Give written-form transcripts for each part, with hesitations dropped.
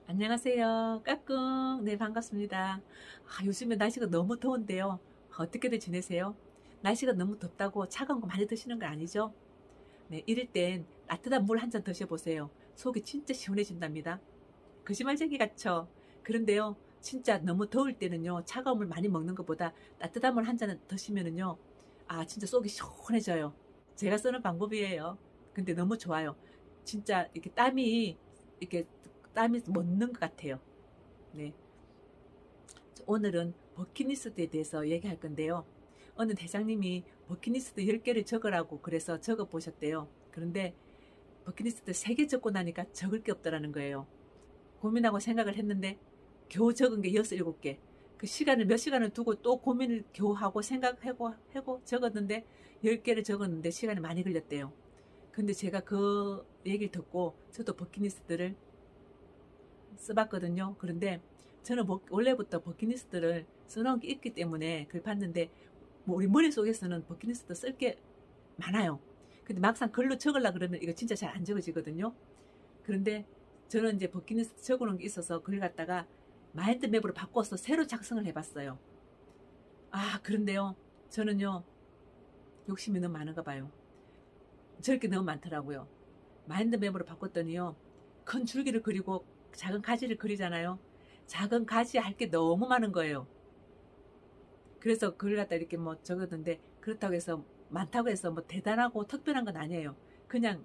안녕하세요. 까꿍. 네, 반갑습니다. 요즘에 날씨가 너무 더운데요. 어떻게들 지내세요? 날씨가 너무 덥다고 차가운 거 많이 드시는 거 아니죠? 네, 이럴 땐 따뜻한 물 한 잔 드셔보세요. 속이 진짜 시원해진답니다. 거짓말쟁이 같죠? 그런데요, 진짜 너무 더울 때는요, 차가운 물 많이 먹는 것보다 따뜻한 물 한 잔 드시면은요, 진짜 속이 시원해져요. 제가 쓰는 방법이에요. 근데 너무 좋아요. 진짜 이렇게 땀이 멎는 것 같아요. 네. 오늘은 버킷리스트에 대해서 얘기할 건데요. 어느 대장님이 버킷리스트 10개를 적으라고 그래서 적어 보셨대요. 그런데 버킷리스트 3개 적고 나니까 적을 게 없더라는 거예요. 고민하고 생각을 했는데 겨우 적은 게 6, 7개. 그 시간을 몇 시간을 두고 또 고민을 겨우 하고 생각하고 적었는데 10개를 적었는데 시간이 많이 걸렸대요. 근데 제가 그 얘기를 듣고 저도 버킷리스트를 써봤거든요. 그런데 저는 원래부터 버킷리스트를 써놓은 게 있기 때문에 글 봤는데 뭐 우리 머릿속에서는 버킷리스트 쓸 게 많아요. 근데 막상 글로 적으려 그러면 이거 진짜 잘 안 적어지거든요. 그런데 저는 이제 버킷리스트 적어놓은 게 있어서 그걸 갖다가 마인드맵으로 바꿔서 새로 작성을 해봤어요. 그런데요. 저는요. 욕심이 너무 많은가 봐요. 적을 게 너무 많더라고요. 마인드맵으로 바꿨더니요. 큰 줄기를 그리고 작은 가지를 그리잖아요. 작은 가지 할 게 너무 많은 거예요. 그래서 그걸 갖다 이렇게 뭐 적었는데 그렇다고 해서 많다고 해서 뭐 대단하고 특별한 건 아니에요. 그냥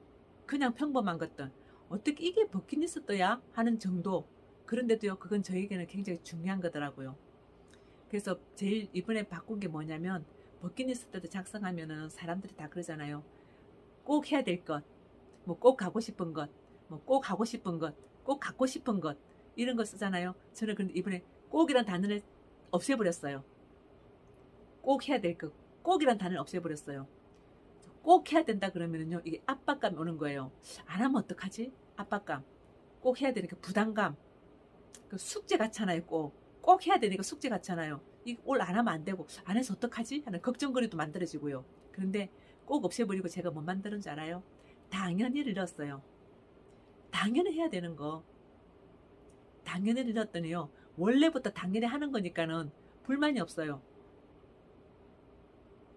평범한 것들. 어떻게 이게 버킷리스트야 하는 정도. 그런데도요. 그건 저에게는 굉장히 중요한 거더라고요. 그래서 제일 이번에 바꾼 게 뭐냐면 버킷리스트도 작성하면은 사람들이 다 그러잖아요. 꼭 해야 될 것, 뭐 꼭 가고 싶은 것, 뭐 꼭 하고 싶은 것, 꼭 갖고 싶은 것 이런 거 쓰잖아요. 저는 근데 이번에 꼭이란 단어를 없애버렸어요. 꼭 해야 될 것, 꼭이란 단어를 없애버렸어요. 꼭 해야 된다 그러면은요 이게 압박감이 오는 거예요. 안 하면 어떡하지? 압박감. 꼭 해야 되니까 부담감. 그 숙제 같잖아요. 꼭 해야 되니까 숙제 같잖아요. 이거 올 안 하면 안 되고 안 해서 어떡하지? 하는 걱정거리도 만들어지고요. 그런데 꼭 없애버리고 제가 뭐 만드는 줄 알아요? 당연히를 넣었어요. 당연히 해야 되는 거. 당연히를 넣었더니요. 원래부터 당연히 하는 거니까는 불만이 없어요.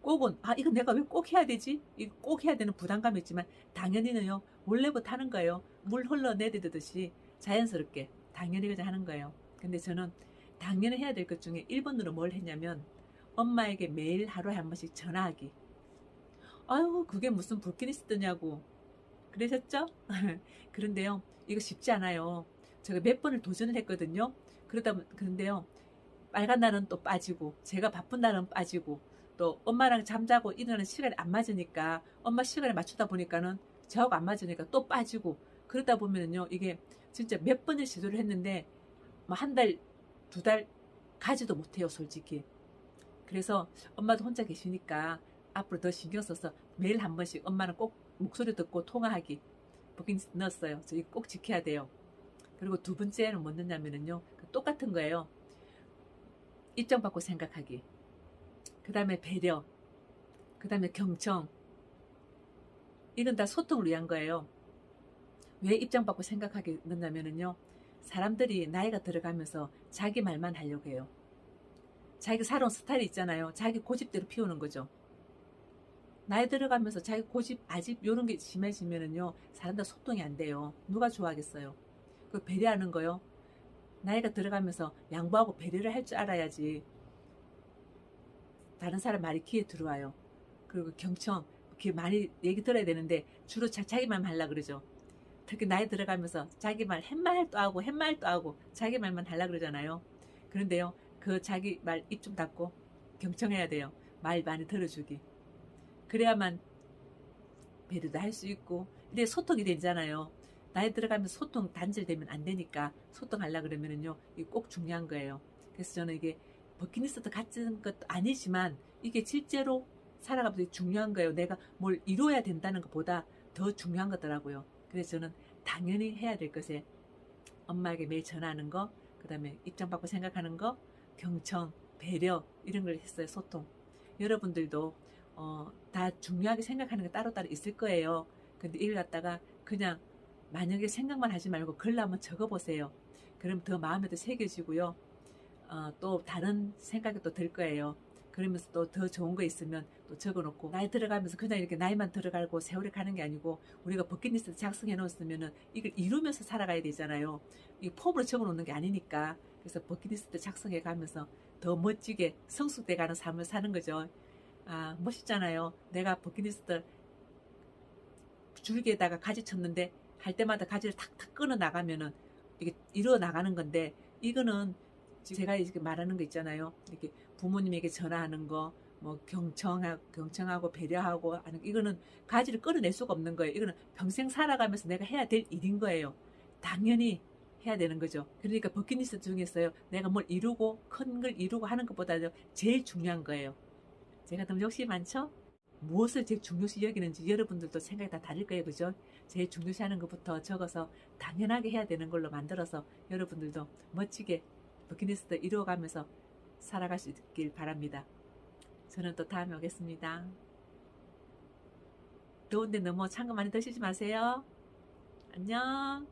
꼭은 이거 내가 왜 꼭 해야 되지? 이거 꼭 해야 되는 부담감이 있지만 당연히는요. 원래부터 하는 거예요. 물 흘러내리듯이 자연스럽게 당연히 그냥 하는 거예요. 근데 저는 당연히 해야 될 것 중에 1번으로 뭘 했냐면 엄마에게 매일 하루에 한 번씩 전화하기. 아유 그게 무슨 버킷리스트냐고 그러셨죠? 그런데요. 이거 쉽지 않아요. 제가 몇 번을 도전을 했거든요. 그런데요. 빨간 날은 또 빠지고 제가 바쁜 날은 빠지고 또 엄마랑 잠자고 일어나는 시간이 안 맞으니까 엄마 시간에 맞추다 보니까는 저하고 안 맞으니까 또 빠지고 그러다 보면은요 이게 진짜 몇 번을 시도를 했는데 뭐 한 달, 2달 가지도 못해요 솔직히. 그래서 엄마도 혼자 계시니까 앞으로 더 신경 써서 매일 한 번씩 엄마는 꼭 목소리 듣고 통화하기 보긴 넣었어요. 저 이거 꼭 지켜야 돼요. 그리고 두 번째는 뭐 넣냐면은요 똑같은 거예요. 입장받고 생각하기. 그 다음에 배려, 그 다음에 경청. 이건 다 소통을 위한 거예요. 왜 입장받고 생각하게 넣냐면은요. 사람들이 나이가 들어가면서 자기 말만 하려고 해요. 자기가 살아온 스타일이 있잖아요. 자기 고집대로 피우는 거죠. 나이 들어가면서 자기 고집, 아집 이런 게 심해지면은요. 사람들 소통이 안 돼요. 누가 좋아하겠어요. 그 배려하는 거요. 나이가 들어가면서 양보하고 배려를 할 줄 알아야지 다른 사람 말이 귀에 들어와요. 그리고 경청, 이렇게 많이 얘기 들어야 되는데 주로 자기 말만 하려 그러죠. 특히 나이 들어가면서 자기 말 햇말도 하고 햇말도 하고 자기 말만 하려 그러잖아요. 그런데요. 그 자기 말 입 좀 닫고 경청해야 돼요. 말 많이 들어주기. 그래야만 배려도 할 수 있고 이래 소통이 되잖아요. 나이 들어가면서 소통 단절되면 안 되니까 소통하려 그러면은요. 이게 꼭 중요한 거예요. 그래서 저는 이게 버킷리스트 같은 것도 아니지만 이게 실제로 살아가면서 중요한 거예요. 내가 뭘 이루어야 된다는 것보다 더 중요한 거더라고요. 그래서 저는 당연히 해야 될 것에 엄마에게 매일 전화하는 거, 그 다음에 입장 받고 생각하는 거, 경청, 배려 이런 걸 했어요. 소통. 여러분들도 다 중요하게 생각하는 게 따로따로 있을 거예요. 근데 이걸 갖다가 그냥 만약에 생각만 하지 말고 글로 한번 적어보세요. 그럼 더 마음에도 새겨지고요. 또 다른 생각이 또 들 거예요. 그러면서 또 더 좋은 거 있으면 또 적어놓고, 나이 들어가면서 그냥 이렇게 나이만 들어가고 세월이 가는 게 아니고 우리가 버킷리스트 작성해 놓았으면은 이걸 이루면서 살아가야 되잖아요. 이 폼으로 적어놓는 게 아니니까. 그래서 버킷리스트 작성해 가면서 더 멋지게 성숙돼 가는 삶을 사는 거죠. 멋있잖아요. 내가 버킷리스트 줄기에다가 가지 쳤는데 할 때마다 가지를 탁탁 끊어 나가면은 이게 이루어 나가는 건데, 이거는 제가 이렇게 말하는 거 있잖아요. 이렇게 부모님에게 전화하는 거, 뭐 경청하고 배려하고 하는 거, 이거는 가지를 끌어낼 수가 없는 거예요. 이거는 평생 살아가면서 내가 해야 될 일인 거예요. 당연히 해야 되는 거죠. 그러니까 버킷리스트 중에서요, 내가 뭘 이루고 큰 걸 이루고 하는 것보다도 제일 중요한 거예요. 제가 너무 욕심이 많죠? 무엇을 제일 중요시 여기는지 여러분들도 생각이 다 다를 거예요. 그죠? 제일 중요시 하는 것부터 적어서 당연하게 해야 되는 걸로 만들어서 여러분들도 멋지게 버킷리스트 이루어가면서 살아갈 수 있길 바랍니다. 저는 또 다음에 오겠습니다. 더운데 너무 찬 거 많이 드시지 마세요. 안녕.